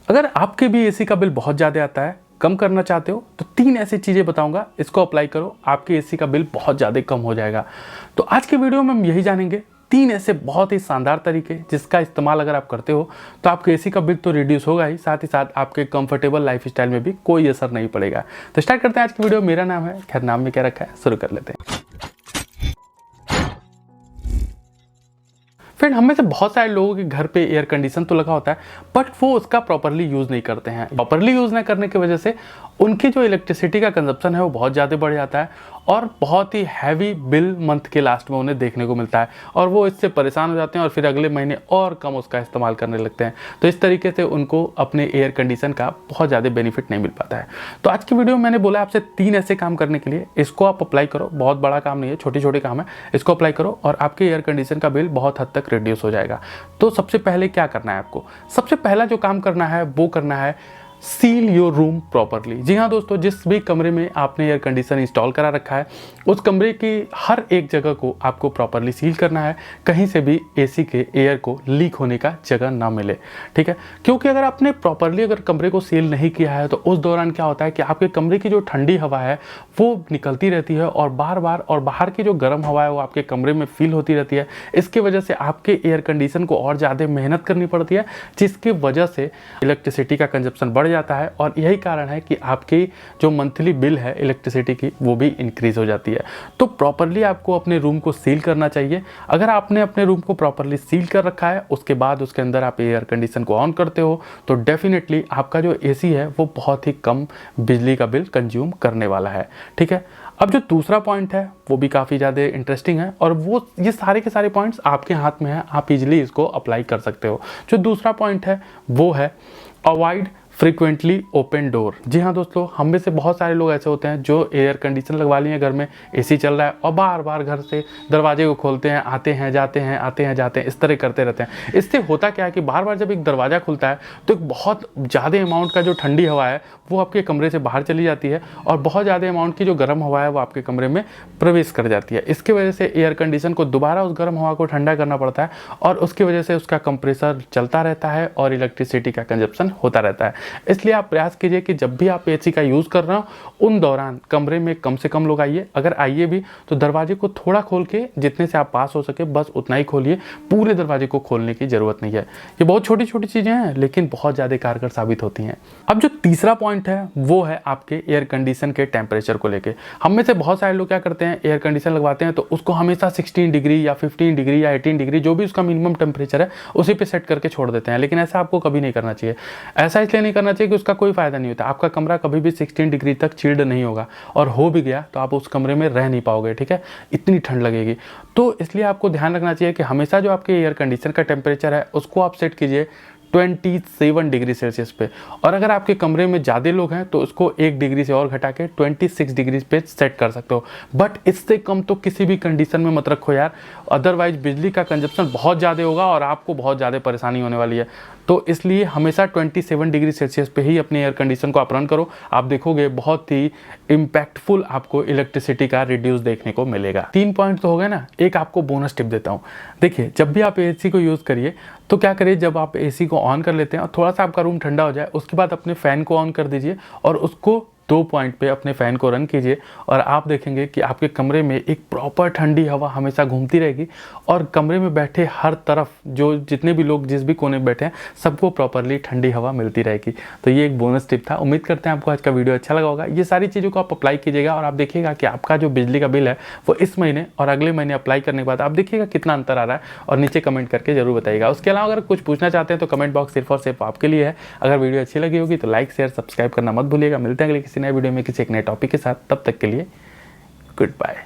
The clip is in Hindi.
अगर आपके भी एसी का बिल बहुत ज़्यादा आता है, कम करना चाहते हो, तो 3 ऐसी चीज़ें बताऊंगा, इसको अप्लाई करो, आपके एसी का बिल बहुत ज़्यादा कम हो जाएगा। तो आज के वीडियो में हम यही जानेंगे 3 ऐसे बहुत ही शानदार तरीके जिसका इस्तेमाल अगर आप करते हो तो आपके एसी का बिल तो रिड्यूस होगा ही साथ आपके कंफर्टेबल लाइफस्टाइल में भी कोई असर नहीं पड़ेगा। तो स्टार्ट करते हैं आज की वीडियो। मेरा नाम है, खैर नाम में क्या रखा है, शुरू कर लेते हैं। फ्रेंड, हम में से बहुत सारे लोगों के घर पे एयर कंडीशन तो लगा होता है, बट वो उसका प्रॉपरली यूज़ नहीं करते हैं। प्रॉपरली यूज़ नहीं करने की वजह से उनकी जो इलेक्ट्रिसिटी का कंजप्शन है वो बहुत ज़्यादा बढ़ जाता है और बहुत ही हैवी बिल मंथ के लास्ट में उन्हें देखने को मिलता है और वो इससे परेशान हो जाते हैं और फिर अगले महीने और कम उसका इस्तेमाल करने लगते हैं। तो इस तरीके से उनको अपने एयर कंडीशन का बहुत ज़्यादा बेनिफिट नहीं मिल पाता है। तो आज की वीडियो में मैंने बोला आपसे 3 ऐसे काम करने के लिए, इसको आप अप्लाई करो। बहुत बड़ा काम नहीं है, छोटे छोटे काम है, इसको अप्लाई करो और आपके एयर कंडीशन का बिल बहुत हद तक रिड्यूस हो जाएगा। तो सबसे पहले क्या करना है आपको? सबसे पहला जो काम करना है वो करना है सील योर रूम प्रॉपरली। जी हाँ दोस्तों, जिस भी कमरे में आपने एयर कंडीशन इंस्टॉल करा रखा है उस कमरे की हर एक जगह को आपको प्रॉपरली सील करना है, कहीं से भी एसी के एयर को लीक होने का जगह ना मिले। ठीक है, क्योंकि अगर आपने प्रॉपरली अगर कमरे को सील नहीं किया है तो उस दौरान क्या होता है कि आपके कमरे की जो ठंडी हवा है वो निकलती रहती है और बार बार, और बाहर की जो गर्म हवा है वो आपके कमरे में फील होती रहती है। इसकी वजह से आपके एयर कंडीशन को और ज़्यादा मेहनत करनी पड़ती है, जिसकी वजह से इलेक्ट्रिसिटी का कंजप्शन बढ़ जाता है और यही कारण है कि आपकी जो मंथली बिल है इलेक्ट्रिसिटी की वो भी इंक्रीज हो जाती है। तो प्रॉपरली आपको अपने रूम को सील करना चाहिए। अगर आपने अपने रूम को प्रॉपरली सील कर रखा है, उसके बाद उसके अंदर आप एयर कंडीशन को ऑन करते हो तो डेफिनेटली आपका जो एसी है वो बहुत ही कम बिजली का बिल कंज्यूम करने वाला है। ठीक है, अब जो दूसरा पॉइंट है वो भी काफ़ी ज़्यादा इंटरेस्टिंग है और वो ये सारे के सारे पॉइंट्स आपके हाथ में हैं, आप इजीली इसको अप्लाई कर सकते हो। जो दूसरा पॉइंट है वो है अवॉइड फ्रीक्वेंटली ओपन डोर। जी हाँ दोस्तों, हम में से बहुत सारे लोग ऐसे होते हैं जो एयर कंडीशन लगवा लिए घर में, एसी चल रहा है और बार बार घर से दरवाजे को खोलते हैं, आते हैं जाते हैं, आते हैं जाते हैं, इस तरह करते रहते हैं। इससे होता क्या है कि बार बार जब एक दरवाज़ा खुलता है तो एक बहुत ज़्यादा अमाउंट का जो ठंडी हवा है वो आपके कमरे से बाहर चली जाती है और बहुत ज़्यादा अमाउंट की जो गर्म हवा है वो आपके कमरे में प्रवेश कर जाती है। इसकी वजह से एयर कंडीशन को दोबारा उस गर्म हवा को ठंडा करना पड़ता है और उसकी वजह से उसका कंप्रेसर चलता रहता है और इलेक्ट्रिसिटी का कंजप्शन होता रहता है। इसलिए आप प्रयास कीजिए कि जब भी आप एसी का यूज़ कर रहे हो उन दौरान कमरे में कम से कम लोग आइए। अगर आइए भी तो दरवाजे को थोड़ा खोल के, जितने से आप पास हो सके बस उतना ही खोलिए, पूरे दरवाजे को खोलने की ज़रूरत नहीं है। ये बहुत छोटी छोटी चीज़ें हैं लेकिन बहुत ज़्यादा कारगर साबित होती हैं। अब जो तीसरा पॉइंट है वो है आपके एयर कंडीशन के टेम्परेचर को लेके। हम में से बहुत सारे लोग क्या करते हैं, एयर कंडीशन लगवाते हैं तो उसको हमेशा 16 डिग्री या 15 डिग्री या 18 डिग्री जो भी उसका मिनिमम टेम्परेचर है उसी पे सेट करके छोड़ देते हैं। लेकिन ऐसा आपको कभी नहीं करना चाहिए। ऐसा इसलिए नहीं करना चाहिए कि उसका कोई फायदा नहीं होता। आपका कमरा कभी भी 16 डिग्री तक चिल्ड नहीं होगा और हो भी गया तो आप उस कमरे में रह नहीं पाओगे। ठीक है, इतनी ठंड लगेगी। तो इसलिए आपको ध्यान रखना चाहिए कि हमेशा जो आपके एयर कंडीशन का टेम्परेचर है उसको आप सेट कीजिए 27 डिग्री सेल्सियस पे, और अगर आपके कमरे में ज़्यादा लोग हैं तो उसको 1 डिग्री से और घटा के 26 डिग्री पे सेट कर सकते हो। बट इससे कम तो किसी भी कंडीशन में मत रखो यार, अदरवाइज बिजली का कंजप्शन बहुत ज़्यादा होगा और आपको बहुत ज़्यादा परेशानी होने वाली है। तो इसलिए हमेशा 27 डिग्री सेल्सियस पे ही अपने एयर कंडीशन को आप रन करो। आप देखोगे बहुत ही इम्पैक्टफुल आपको इलेक्ट्रिसिटी का रिड्यूस देखने को मिलेगा। 3 पॉइंट तो हो गए ना, एक आपको बोनस टिप देता हूँ। देखिए, जब भी आप एसी को यूज़ करिए तो क्या करिए, जब आप एसी को ऑन कर लेते हैं और थोड़ा सा आपका रूम ठंडा हो जाए उसके बाद अपने फ़ैन को ऑन कर दीजिए और उसको 2 पॉइंट पे अपने फ़ैन को रन कीजिए और आप देखेंगे कि आपके कमरे में एक प्रॉपर ठंडी हवा हमेशा घूमती रहेगी और कमरे में बैठे हर तरफ जो जितने भी लोग जिस भी कोने में बैठे हैं सबको प्रॉपरली ठंडी हवा मिलती रहेगी। तो ये एक बोनस टिप था। उम्मीद करते हैं आपको आज का वीडियो अच्छा लगा होगा। ये सारी चीज़ों को आप अप्लाई कीजिएगा और आप देखिएगा कि आपका जो बिजली का बिल है वो इस महीने और अगले महीने अप्लाई करने के बाद आप देखिएगा कितना अंतर आ रहा है और नीचे कमेंट करके जरूर बताइएगा। उसके अलावा अगर कुछ पूछना चाहते हैं तो कमेंट बॉक्स सिर्फ और सिर्फ आपके लिए है। अगर वीडियो अच्छी लगी होगी तो लाइक शेयर सब्सक्राइब करना मत भूलिएगा। मिलते हैं अगले किसी नए वीडियो में किसी एक नए टॉपिक के साथ। तब तक के लिए गुड बाय।